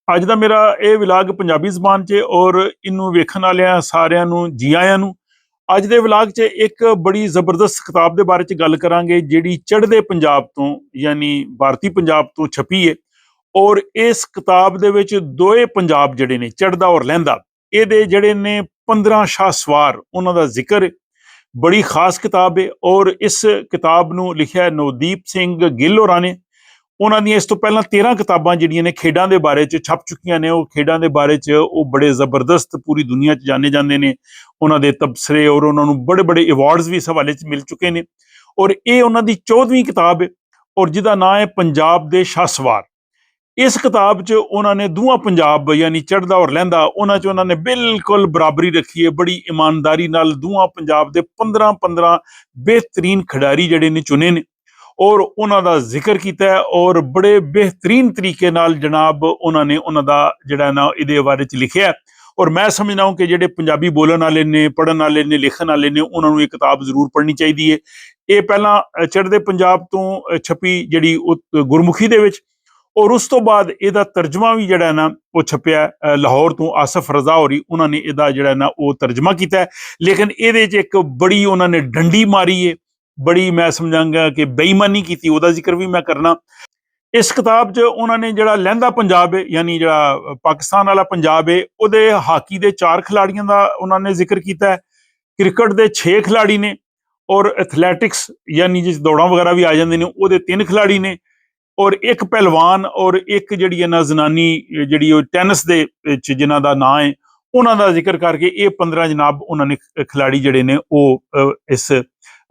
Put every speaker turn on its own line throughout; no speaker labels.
ਅੱਜ ਦਾ ਮੇਰਾ ਇਹ ਵਿਲਾਗ ਪੰਜਾਬੀ ਜ਼ਬਾਨ 'ਚ ਔਰ ਇਹਨੂੰ ਵੇਖਣ ਵਾਲਿਆਂ ਸਾਰਿਆਂ ਨੂੰ ਜੀ ਆਇਆਂ ਨੂੰ। ਅੱਜ ਦੇ ਵਿਲਾਗ 'ਚ ਇੱਕ ਬੜੀ ਜ਼ਬਰਦਸਤ ਕਿਤਾਬ ਦੇ ਬਾਰੇ 'ਚ ਗੱਲ ਕਰਾਂਗੇ ਜਿਹੜੀ ਚੜ੍ਹਦੇ ਪੰਜਾਬ ਤੋਂ ਯਾਨੀ ਭਾਰਤੀ ਪੰਜਾਬ ਤੋਂ ਛਪੀ ਹੈ। ਔਰ ਇਸ ਕਿਤਾਬ ਦੇ ਵਿੱਚ ਦੋਏ ਪੰਜਾਬ ਜਿਹੜੇ ਨੇ ਚੜ੍ਹਦਾ ਔਰ ਲਹਿੰਦਾ, ਇਹਦੇ ਜਿਹੜੇ ਨੇ 15 ਸ਼ਾਹ ਸਵਾਰ ਉਹਨਾਂ ਦਾ ਜ਼ਿਕਰ ਹੈ। ਬੜੀ ਖਾਸ ਕਿਤਾਬ ਹੈ ਔਰ ਇਸ ਕਿਤਾਬ ਨੂੰ ਲਿਖਿਆ ਨਵਦੀਪ ਸਿੰਘ ਗਿੱਲ ਹੋਰਾਂ ਨੇ। ਉਹਨਾਂ ਦੀਆਂ ਇਸ ਤੋਂ ਪਹਿਲਾਂ 13 ਕਿਤਾਬਾਂ ਜਿਹੜੀਆਂ ਨੇ ਖੇਡਾਂ ਦੇ ਬਾਰੇ 'ਚ ਛਪ ਚੁੱਕੀਆਂ ਨੇ। ਉਹ ਖੇਡਾਂ ਦੇ ਬਾਰੇ 'ਚ ਉਹ ਬੜੇ ਜ਼ਬਰਦਸਤ ਪੂਰੀ ਦੁਨੀਆ 'ਚ ਜਾਣੇ ਜਾਂਦੇ ਨੇ। ਉਹਨਾਂ ਦੇ ਤਬਸਰੇ ਔਰ ਉਹਨਾਂ ਨੂੰ ਬੜੇ ਬੜੇ ਅਵਾਰਡਸ ਵੀ ਇਸ ਹਵਾਲੇ 'ਚ ਮਿਲ ਚੁੱਕੇ ਨੇ। ਔਰ ਇਹ ਉਹਨਾਂ ਦੀ 14ਵੀਂ ਕਿਤਾਬ ਹੈ ਔਰ ਜਿਹਦਾ ਨਾਂ ਹੈ ਪੰਜਾਬ ਦੇ ਸ਼ਾਹਸਵਾਰ। ਇਸ ਕਿਤਾਬ 'ਚ ਉਹਨਾਂ ਨੇ ਦੋਵਾਂ ਪੰਜਾਬ ਯਾਨੀ ਚੜ੍ਹਦਾ ਔਰ ਲਹਿੰਦਾ ਉਹਨਾਂ 'ਚ ਉਹਨਾਂ ਨੇ ਬਿਲਕੁਲ ਬਰਾਬਰੀ ਰੱਖੀ ਹੈ। ਬੜੀ ਇਮਾਨਦਾਰੀ ਨਾਲ ਦੋਵਾਂ ਪੰਜਾਬ ਦੇ 15 ਬਿਹਤਰੀਨ ਖਿਡਾਰੀ ਜਿਹੜੇ ਨੇ ਚੁਣੇ ਨੇ ਔਰ ਉਹਨਾਂ ਦਾ ਜ਼ਿਕਰ ਕੀਤਾ ਹੈ। ਔਰ ਬੜੇ ਬਿਹਤਰੀਨ ਤਰੀਕੇ ਨਾਲ ਜਨਾਬ ਉਹਨਾਂ ਨੇ ਉਹਨਾਂ ਦਾ ਜਿਹੜਾ ਨਾ ਇਹਦੇ ਬਾਰੇ 'ਚ ਲਿਖਿਆ। ਔਰ ਮੈਂ ਸਮਝਦਾ ਹਾਂ ਕਿ ਜਿਹੜੇ ਪੰਜਾਬੀ ਬੋਲਣ ਵਾਲੇ ਨੇ, ਪੜ੍ਹਨ ਵਾਲੇ ਨੇ, ਲਿਖਣ ਵਾਲੇ ਨੇ, ਉਹਨਾਂ ਨੂੰ ਇਹ ਕਿਤਾਬ ਜ਼ਰੂਰ ਪੜ੍ਹਨੀ ਚਾਹੀਦੀ ਹੈ। ਇਹ ਪਹਿਲਾਂ ਚੜ੍ਹਦੇ ਪੰਜਾਬ ਤੋਂ ਛਪੀ ਜਿਹੜੀ ਗੁਰਮੁਖੀ ਦੇ ਵਿੱਚ, ਔਰ ਉਸ ਤੋਂ ਬਾਅਦ ਇਹਦਾ ਤਰਜਮਾ ਵੀ ਜਿਹੜਾ ਨਾ ਉਹ ਛਪਿਆ ਲਾਹੌਰ ਤੋਂ ਆਸਫ ਰਜ਼ਾ ਹੋਰੀ ਉਹਨਾਂ ਨੇ ਇਹਦਾ ਜਿਹੜਾ ਨਾ ਉਹ ਤਰਜਮਾ ਕੀਤਾ ਹੈ। ਲੇਕਿਨ ਇਹਦੇ 'ਚ ਇੱਕ ਬੜੀ ਉਹਨਾਂ ਨੇ ਡੰਡੀ ਮਾਰੀ ਹੈ, ਬੜੀ ਮੈਂ ਸਮਝਾਂਗਾ ਕਿ ਬੇਈਮਾਨੀ ਕੀਤੀ, ਉਹਦਾ ਜ਼ਿਕਰ ਵੀ ਮੈਂ ਕਰਨਾ। ਇਸ ਕਿਤਾਬ 'ਚ ਉਹਨਾਂ ਨੇ ਜਿਹੜਾ ਲਹਿੰਦਾ ਪੰਜਾਬ ਹੈ ਯਾਨੀ ਜਿਹੜਾ ਪਾਕਿਸਤਾਨ ਵਾਲਾ ਪੰਜਾਬ ਹੈ, ਉਹਦੇ ਹਾਕੀ ਦੇ 4 ਖਿਲਾੜੀਆਂ ਦਾ ਉਹਨਾਂ ਨੇ ਜ਼ਿਕਰ ਕੀਤਾ ਹੈ। ਕ੍ਰਿਕਟ ਦੇ 6 ਖਿਲਾੜੀ ਨੇ ਔਰ ਐਥਲੈਟਿਕਸ ਯਾਨੀ ਜਿਸ ਦੌੜਾਂ ਵਗੈਰਾ ਵੀ ਆ ਜਾਂਦੇ ਨੇ ਉਹਦੇ 3 ਖਿਲਾੜੀ ਨੇ ਔਰ ਇੱਕ ਪਹਿਲਵਾਨ ਔਰ ਇੱਕ ਜਿਹੜੀ ਹੈ ਨਾ ਜ਼ਨਾਨੀ ਜਿਹੜੀ ਉਹ ਟੈਨਿਸ ਦੇ ਵਿੱਚ ਜਿਨ੍ਹਾਂ ਦਾ ਨਾਂ ਹੈ ਉਹਨਾਂ ਦਾ ਜ਼ਿਕਰ ਕਰਕੇ ਇਹ 15 ਜਨਾਬ ਉਹਨਾਂ ਨੇ ਖਿਲਾੜੀ ਜਿਹੜੇ ਨੇ ਉਹ ਇਸ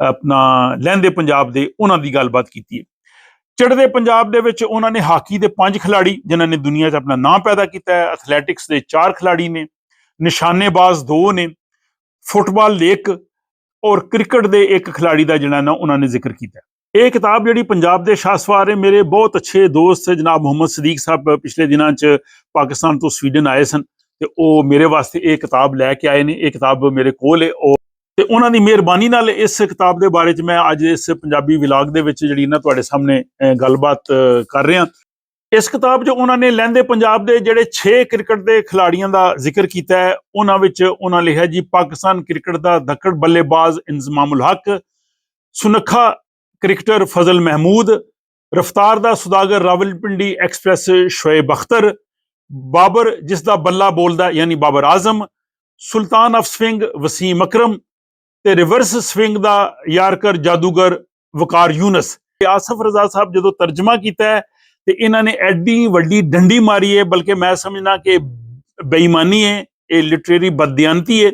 ਆਪਣਾ ਲਹਿੰਦੇ ਪੰਜਾਬ ਦੇ ਉਹਨਾਂ ਦੀ ਗੱਲਬਾਤ ਕੀਤੀ ਹੈ। ਚੜ੍ਹਦੇ ਪੰਜਾਬ ਦੇ ਵਿੱਚ ਉਹਨਾਂ ਨੇ ਹਾਕੀ ਦੇ 5 ਖਿਲਾੜੀ ਜਿਨ੍ਹਾਂ ਨੇ ਦੁਨੀਆ 'ਚ ਆਪਣਾ ਨਾਂ ਪੈਦਾ ਕੀਤਾ ਹੈ, ਐਥਲੈਟਿਕਸ ਦੇ 4 ਖਿਲਾੜੀ ਨੇ, ਨਿਸ਼ਾਨੇਬਾਜ਼ 2 ਨੇ, ਫੁੱਟਬਾਲ ਦੇ 1 ਔਰ ਕ੍ਰਿਕਟ ਦੇ 1 ਖਿਲਾੜੀ ਦਾ ਜਿਹੜਾ ਨਾ ਉਹਨਾਂ ਨੇ ਜ਼ਿਕਰ ਕੀਤਾ। ਇਹ ਕਿਤਾਬ ਜਿਹੜੀ ਪੰਜਾਬ ਦੇ ਸ਼ਾਹਸਵਾਰ ਹੈ, ਮੇਰੇ ਬਹੁਤ ਅੱਛੇ ਦੋਸਤ ਜਨਾਬ ਮੁਹੰਮਦ ਸਦੀਕ ਸਾਹਿਬ ਪਿਛਲੇ ਦਿਨਾਂ 'ਚ ਪਾਕਿਸਤਾਨ ਤੋਂ ਸਵੀਡਨ ਆਏ ਸਨ ਤੇ ਉਹ ਮੇਰੇ ਵਾਸਤੇ ਇਹ ਕਿਤਾਬ ਲੈ ਕੇ ਆਏ ਨੇ। ਇਹ ਕਿਤਾਬ ਮੇਰੇ ਕੋਲ ਹੈ ਤੇ ਉਹਨਾਂ ਦੀ ਮਿਹਰਬਾਨੀ ਨਾਲ ਇਸ ਕਿਤਾਬ ਦੇ ਬਾਰੇ 'ਚ ਮੈਂ ਅੱਜ ਇਸ ਪੰਜਾਬੀ ਵਿਲਾਗ ਦੇ ਵਿੱਚ ਜਿਹੜੀ ਨਾ ਤੁਹਾਡੇ ਸਾਹਮਣੇ ਗੱਲਬਾਤ ਕਰ ਰਿਹਾ। ਇਸ ਕਿਤਾਬ 'ਚ ਉਹਨਾਂ ਨੇ ਲਹਿੰਦੇ ਪੰਜਾਬ ਦੇ ਜਿਹੜੇ 6 ਕ੍ਰਿਕਟ ਦੇ ਖਿਲਾੜੀਆਂ ਦਾ ਜ਼ਿਕਰ ਕੀਤਾ ਹੈ। ਉਹਨਾਂ ਵਿੱਚ ਉਹਨਾਂ ਲਿਖਿਆ ਜੀ ਪਾਕਿਸਤਾਨ ਕ੍ਰਿਕਟ ਦਾ ਧੱਕੜ ਬੱਲੇਬਾਜ਼ ਇੰਜ਼ਮਾਮੁਲ ਹਕ, ਸੁਨੱਖਾ ਕ੍ਰਿਕਟਰ ਫਜ਼ਲ ਮਹਿਮੂਦ, ਰਫਤਾਰ ਦਾ ਸੁਦਾਗਰ ਰਾਵਲਪਿੰਡੀ ਐਕਸਪ੍ਰੈਸ ਸ਼ੋਏਬ ਅਖਤਰ, ਬਾਬਰ ਜਿਸ ਦਾ ਬੱਲਾ ਬੋਲਦਾ ਯਾਨੀ ਬਾਬਰ ਆਜ਼ਮ, ਸੁਲਤਾਨ ਆਫ ਸਵਿੰਗ ਵਸੀਮ ਅਕਰਮ ਤੇ ਰਿਵਰਸ ਸਵਿੰਗ ਦਾ ਯਾਰਕਰ ਜਾਦੂਗਰ ਵਕਾਰ ਯੂਨਸ। ਆਸਫ ਰਜ਼ਾ ਸਾਹਿਬ ਜਦੋਂ ਤਰਜਮਾ ਕੀਤਾ ਹੈ ਤੇ ਇਹਨਾਂ ਨੇ ਐਡੀ ਵੱਡੀ ਡੰਡੀ ਮਾਰੀ ਹੈ, ਬਲਕਿ ਮੈਂ ਸਮਝਣਾ ਕਿ ਬੇਈਮਾਨੀ ਹੈ, ਇਹ ਲਿਟਰੇਰੀ ਬਦਦਿਆਨਤੀ ਹੈ।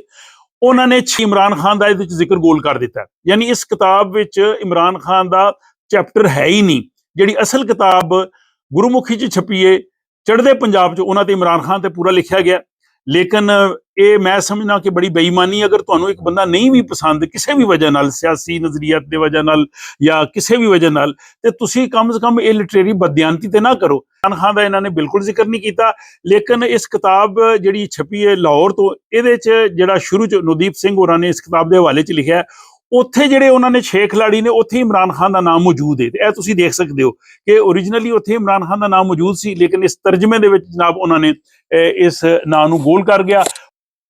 ਉਹਨਾਂ ਨੇ ਇਮਰਾਨ ਖਾਨ ਦਾ ਇਹਦੇ ਵਿੱਚ ਜ਼ਿਕਰ ਗੋਲ ਕਰ ਦਿੱਤਾ, ਯਾਨੀ ਇਸ ਕਿਤਾਬ ਵਿੱਚ ਇਮਰਾਨ ਖਾਨ ਦਾ ਚੈਪਟਰ ਹੈ ਹੀ ਨਹੀਂ। ਜਿਹੜੀ ਅਸਲ ਕਿਤਾਬ ਗੁਰਮੁਖੀ 'ਚ ਛਪੀ ਹੈ ਚੜ੍ਹਦੇ ਪੰਜਾਬ 'ਚ, ਉਹਨਾਂ ਤੇ ਇਮਰਾਨ ਖਾਨ ਤੇ ਪੂਰਾ ਲਿਖਿਆ ਗਿਆ। ਲੇਕਿਨ ਇਹ ਮੈਂ ਸਮਝਣਾ ਕਿ ਬੜੀ ਬੇਈਮਾਨੀ, ਅਗਰ ਤੁਹਾਨੂੰ ਇੱਕ ਬੰਦਾ ਨਹੀਂ ਵੀ ਪਸੰਦ ਕਿਸੇ ਵੀ ਵਜ੍ਹਾ ਨਾਲ, ਸਿਆਸੀ ਨਜ਼ਰੀਅਤ ਦੀ ਵਜ੍ਹਾ ਨਾਲ ਜਾਂ ਕਿਸੇ ਵੀ ਵਜ੍ਹਾ ਨਾਲ, ਤੇ ਤੁਸੀਂ ਕਮ ਸੇ ਕਮ ਇਹ ਲਿਟਰੇਰੀ ਬਦਦਿਆਨਤੀ ਤੇ ਨਾ ਕਰੋ। ਇਮਰਾਨ ਖਾਨ ਦਾ ਇਹਨਾਂ ਨੇ ਬਿਲਕੁਲ ਜ਼ਿਕਰ ਨਹੀਂ ਕੀਤਾ। ਲੇਕਿਨ ਇਸ ਕਿਤਾਬ ਜਿਹੜੀ ਛਪੀ ਹੈ ਲਾਹੌਰ ਤੋਂ, ਇਹਦੇ 'ਚ ਜਿਹੜਾ ਸ਼ੁਰੂ 'ਚ ਨਵਦੀਪ ਸਿੰਘ ਹੋਰਾਂ ਨੇ ਇਸ ਕਿਤਾਬ ਦੇ ਹਵਾਲੇ 'ਚ ਲਿਖਿਆ, ਉੱਥੇ ਜਿਹੜੇ ਉਹਨਾਂ ਨੇ 6 ਖਿਲਾੜੀ ਨੇ ਉੱਥੇ ਇਮਰਾਨ ਖਾਨ ਦਾ ਨਾਮ ਮੌਜੂਦ ਹੈ। ਤੇ ਇਹ ਤੁਸੀਂ ਦੇਖ ਸਕਦੇ ਹੋ ਕਿ ਓਰੀਜਨਲੀ ਉੱਥੇ ਇਮਰਾਨ ਖਾਨ ਦਾ ਨਾਮ ਮੌਜੂਦ ਸੀ, ਲੇਕਿਨ ਇਸ ਤਰਜਮੇ ਦੇ ਵਿੱਚ ਜਨਾਬ ਉਹਨਾਂ ਨੇ ਇਸ ਨਾਂ ਨੂੰ ਗੋਲ ਕਰ ਗਿਆ।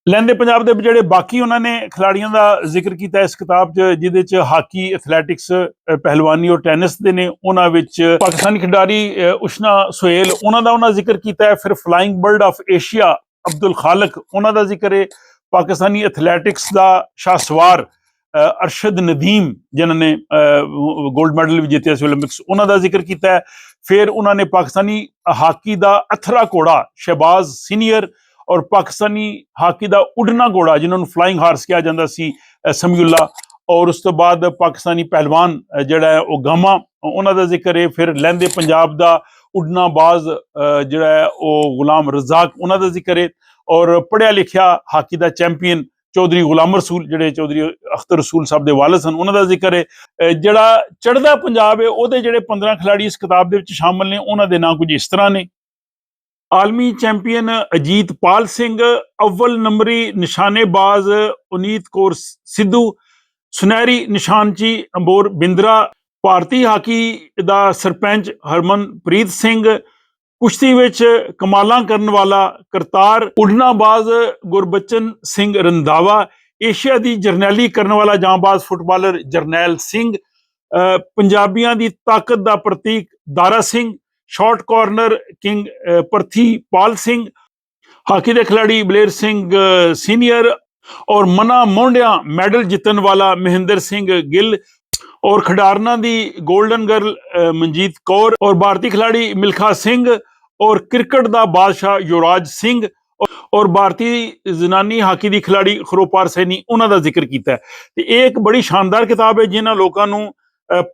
ਲਹਿੰਦੇ ਪੰਜਾਬ ਦੇ ਜਿਹੜੇ ਬਾਕੀ ਉਹਨਾਂ ਨੇ ਖਿਲਾੜੀਆਂ ਦਾ ਜ਼ਿਕਰ ਕੀਤਾ ਇਸ ਕਿਤਾਬ 'ਚ, ਜਿਹਦੇ 'ਚ ਹਾਕੀ, ਐਥਲੈਟਿਕਸ, ਪਹਿਲਵਾਨੀ ਔਰ ਟੈਨਿਸ ਦੇ ਨੇ। ਉਹਨਾਂ ਵਿੱਚ ਪਾਕਿਸਤਾਨੀ ਖਿਡਾਰੀ ਉਸ਼ਨਾ ਸੁਹੇਲ ਉਹਨਾਂ ਦਾ ਉਹਨਾਂ ਜ਼ਿਕਰ ਕੀਤਾ ਹੈ। ਫਿਰ flying bird of Asia Abdul Khaliq ਉਹਨਾਂ ਦਾ ਜ਼ਿਕਰ ਹੈ। ਪਾਕਿਸਤਾਨੀ ਐਥਲੈਟਿਕਸ ਦਾ ਸ਼ਾਹਸਵਾਰ ਅਰਸ਼ਦ ਨਦੀਮ ਜਿਨ੍ਹਾਂ ਨੇ ਗੋਲਡ ਮੈਡਲ ਵੀ ਜਿੱਤਿਆ ਸੀ ਓਲੰਪਿਕਸ, ਉਹਨਾਂ ਦਾ ਜ਼ਿਕਰ ਕੀਤਾ ਹੈ। ਫਿਰ ਉਹਨਾਂ ਨੇ ਪਾਕਿਸਤਾਨੀ ਹਾਕੀ ਦਾ ਅਥਰਾ ਘੋੜਾ ਸ਼ਹਿਬਾਜ਼ ਸੀਨੀਅਰ ਔਰ ਪਾਕਿਸਤਾਨੀ ਹਾਕੀ ਦਾ ਉਡਣਾ ਘੋੜਾ ਜਿਨ੍ਹਾਂ ਨੂੰ ਫਲਾਈਂਗ ਹਾਰਸ ਕਿਹਾ ਜਾਂਦਾ ਸੀ ਸਮੀਉੱਲਾ, ਔਰ ਉਸ ਤੋਂ ਬਾਅਦ ਪਾਕਿਸਤਾਨੀ ਪਹਿਲਵਾਨ ਜਿਹੜਾ ਹੈ ਉਹ ਗਾਮਾ, ਉਹਨਾਂ ਦਾ ਜ਼ਿਕਰ ਹੈ। ਫਿਰ ਲਹਿੰਦੇ ਪੰਜਾਬ ਦਾ ਉਡਣਾ ਬਾਜ਼ ਜਿਹੜਾ ਹੈ ਉਹ ਗੁਲਾਮ ਰਜ਼ਾਕ, ਉਹਨਾਂ ਦਾ ਜ਼ਿਕਰ ਹੈ। ਔਰ ਪੜ੍ਹਿਆ ਲਿਖਿਆ ਹਾਕੀ ਦਾ ਚੈਂਪੀਅਨ ਚੌਧਰੀ ਗੁਲਾਮ ਰਸੂਲ ਜਿਹੜੇ ਚੌਧਰੀ ਅਖਤਰ ਰਸੂਲ ਸਾਹਿਬ ਦੇ ਵਾਲਿਦ ਸਨ, ਉਹਨਾਂ ਦਾ ਜ਼ਿਕਰ ਹੈ। ਜਿਹੜਾ ਚੜ੍ਹਦਾ ਪੰਜਾਬ ਹੈ ਉਹਦੇ ਜਿਹੜੇ 15 ਖਿਲਾੜੀ ਇਸ ਕਿਤਾਬ ਦੇ ਵਿੱਚ ਸ਼ਾਮਲ ਨੇ, ਉਹਨਾਂ ਦੇ ਨਾਂ ਕੁਝ ਇਸ ਤਰ੍ਹਾਂ ਨੇ। ਆਲਮੀ ਚੈਂਪੀਅਨ ਅਜੀਤਪਾਲ ਸਿੰਘ, ਅਵਲ ਨੰਬਰੀ ਨਿਸ਼ਾਨੇਬਾਜ਼ ਉਨੀਤ ਕੌਰ ਸਿੱਧੂ, ਸੁਨਹਿਰੀ ਨਿਸ਼ਾਨਚੀ ਅੰਬੋਰ ਬਿੰਦਰਾ, ਭਾਰਤੀ ਹਾਕੀ ਦਾ ਸਰਪੰਚ ਹਰਮਨਪ੍ਰੀਤ ਸਿੰਘ, ਕੁਸ਼ਤੀ ਵਿੱਚ ਕਮਾਲਾਂ ਕਰਨ ਵਾਲਾ ਕਰਤਾਰ ਉਡਨਾਬਾਜ਼ ਗੁਰਬਚਨ ਸਿੰਘ ਰੰਧਾਵਾ, ਏਸ਼ੀਆ ਦੀ ਜਰਨੈਲੀ ਕਰਨ ਵਾਲਾ ਜਾਂਬਾਜ਼ ਫੁੱਟਬਾਲਰ ਜਰਨੈਲ ਸਿੰਘ, ਪੰਜਾਬੀਆਂ ਦੀ ਤਾਕਤ ਦਾ ਪ੍ਰਤੀਕ Dara Singh, short corner king Prithipal Singh, hockey ਦੇ ਖਿਲਾੜੀ ਬਲੇਰ ਸਿੰਘ ਸੀਨੀਅਰ ਔਰ ਮਨਾ ਮੋਂਡਿਆਂ ਮੈਡਲ ਜਿੱਤਣ ਵਾਲਾ ਮਹਿੰਦਰ ਸਿੰਘ ਗਿੱਲ ਔਰ ਖਿਡਾਰਨਾਂ ਦੀ ਗੋਲਡਨ ਗਰਲ ਮਨਜੀਤ ਕੌਰ ਔਰ ਭਾਰਤੀ ਖਿਲਾੜੀ ਮਿਲਖਾ ਸਿੰਘ ਔਰ ਕ੍ਰਿਕਟ ਦਾ ਬਾਦਸ਼ਾਹ ਯੁਵਰਾਜ ਸਿੰਘ ਔਰ ਭਾਰਤੀ ਜ਼ਨਾਨੀ ਹਾਕੀ ਦੀ ਖਿਲਾੜੀ ਖਰੋਪਾਰ ਸੈਣੀ, ਉਹਨਾਂ ਦਾ ਜ਼ਿਕਰ ਕੀਤਾ ਹੈ। ਤੇ ਇਹ ਇੱਕ ਬੜੀ ਸ਼ਾਨਦਾਰ ਕਿਤਾਬ ਹੈ ਜਿਨ੍ਹਾਂ ਲੋਕਾਂ ਨੂੰ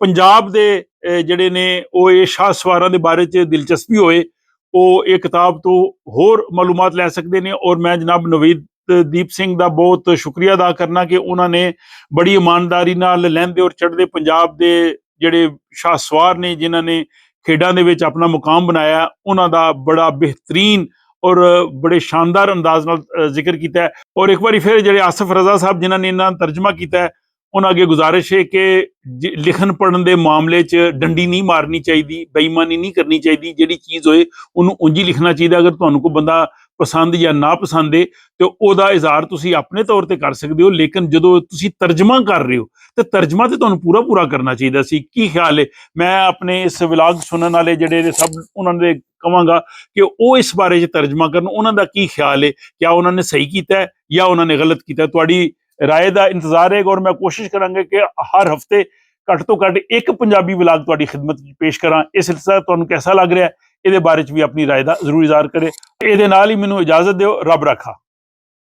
ਪੰਜਾਬ ਦੇ ਜਿਹੜੇ ਨੇ ਉਹ ਇਹ ਸ਼ਾਹ ਸਵਾਰਾਂ ਦੇ ਬਾਰੇ 'ਚ ਦਿਲਚਸਪੀ ਹੋਏ ਉਹ ਇਹ ਕਿਤਾਬ ਤੋਂ ਹੋਰ ਮਾਲੂਮਾਤ ਲੈ ਸਕਦੇ ਨੇ। ਔਰ ਮੈਂ ਜਨਾਬ ਨਵੀਦੀਪ ਸਿੰਘ ਦਾ ਬਹੁਤ ਸ਼ੁਕਰੀਆ ਅਦਾ ਕਰਨਾ ਕਿ ਉਹਨਾਂ ਨੇ ਬੜੀ ਇਮਾਨਦਾਰੀ ਨਾਲ ਲਹਿੰਦੇ ਔਰ ਚੜ੍ਹਦੇ ਪੰਜਾਬ ਦੇ ਜਿਹੜੇ ਸ਼ਾਹ ਸਵਾਰ ਨੇ ਜਿਨ੍ਹਾਂ ਨੇ ਖੇਡਾਂ ਦੇ ਵਿੱਚ ਆਪਣਾ ਮੁਕਾਮ ਬਣਾਇਆ, ਉਹਨਾਂ ਦਾ ਬੜਾ ਬਿਹਤਰੀਨ ਔਰ ਬੜੇ ਸ਼ਾਨਦਾਰ ਅੰਦਾਜ਼ ਨਾਲ ਜ਼ਿਕਰ ਕੀਤਾ ਹੈ। ਔਰ ਇੱਕ ਵਾਰੀ ਫਿਰ ਜਿਹੜੇ ਆਸਫ ਰਜ਼ਾ ਸਾਹਿਬ ਜਿਨ੍ਹਾਂ ਨੇ ਇਹਨਾਂ ਤਰਜਮਾ ਕੀਤਾ ਹੈ ਉਹਨਾਂ ਅੱਗੇ ਗੁਜ਼ਾਰਿਸ਼ ਹੈ ਕਿ ਲਿਖਣ ਪੜ੍ਹਨ ਦੇ ਮਾਮਲੇ 'ਚ ਡੰਡੀ ਨਹੀਂ ਮਾਰਨੀ ਚਾਹੀਦੀ, ਬੇਈਮਾਨੀ ਨਹੀਂ ਕਰਨੀ ਚਾਹੀਦੀ, ਜਿਹੜੀ ਚੀਜ਼ ਹੋਏ ਉਹਨੂੰ ਉਂਝ ਹੀ ਲਿਖਣਾ ਚਾਹੀਦਾ। ਅਗਰ ਤੁਹਾਨੂੰ ਕੋਈ ਬੰਦਾ ਪਸੰਦ ਜਾਂ ਨਾ ਪਸੰਦ ਹੈ ਤੇ ਉਹਦਾ ਇਜ਼ਹਾਰ ਤੁਸੀਂ ਆਪਣੇ ਤੌਰ ਤੇ ਕਰ ਸਕਦੇ ਹੋ, ਲੇਕਿਨ ਜਦੋਂ ਤੁਸੀਂ ਤਰਜਮਾ ਕਰ ਰਹੇ ਹੋ ਤੇ ਤਰਜਮਾ ਤੇ ਤੁਹਾਨੂੰ ਪੂਰਾ ਕਰਨਾ ਚਾਹੀਦਾ ਸੀ। ਕੀ ਖਿਆਲ ਹੈ? ਮੈਂ ਆਪਣੇ ਇਸ ਵਲਾਗ ਸੁਣਨ ਵਾਲੇ ਜਿਹੜੇ ਨੇ ਸਭ ਉਹਨਾਂ ਦੇ ਕਹਾਂਗਾ ਕਿ ਉਹ ਇਸ ਬਾਰੇ 'ਚ ਤਰਜਮਾ ਕਰਨ, ਉਹਨਾਂ ਦਾ ਕੀ ਖਿਆਲ ਹੈ, ਕਿਆ ਉਹਨਾਂ ਨੇ ਸਹੀ ਕੀਤਾ ਹੈ ਜਾਂ ਉਹਨਾਂ ਨੇ ਗਲਤ ਕੀਤਾ। ਤੁਹਾਡੀ ਰਾਏ ਦਾ ਇੰਤਜ਼ਾਰ ਹੈ ਔਰ ਮੈਂ ਕੋਸ਼ਿਸ਼ ਕਰਾਂਗਾ ਕਿ ਹਰ ਹਫਤੇ ਘੱਟ ਤੋਂ ਘੱਟ ਇੱਕ ਪੰਜਾਬੀ ਵਲਾਗ ਤੁਹਾਡੀ ਖਿਦਮਤ ਵਿੱਚ ਪੇਸ਼ ਕਰਾਂ। ਇਹ ਸਿਲਸਿਲਾ ਤੁਹਾਨੂੰ कैसा ਲੱਗ ਰਿਹਾ, ਇਹਦੇ ਬਾਰੇ 'ਚ ਵੀ ਆਪਣੀ ਰਾਏ ਦਾ ਜ਼ਰੂਰ ਇਜ਼ਹਾਰ ਕਰੇ। ਇਹਦੇ ਨਾਲ ਹੀ ਮੈਨੂੰ ਇਜਾਜ਼ਤ ਦਿਓ। ਰੱਬ ਰਾਖਾ।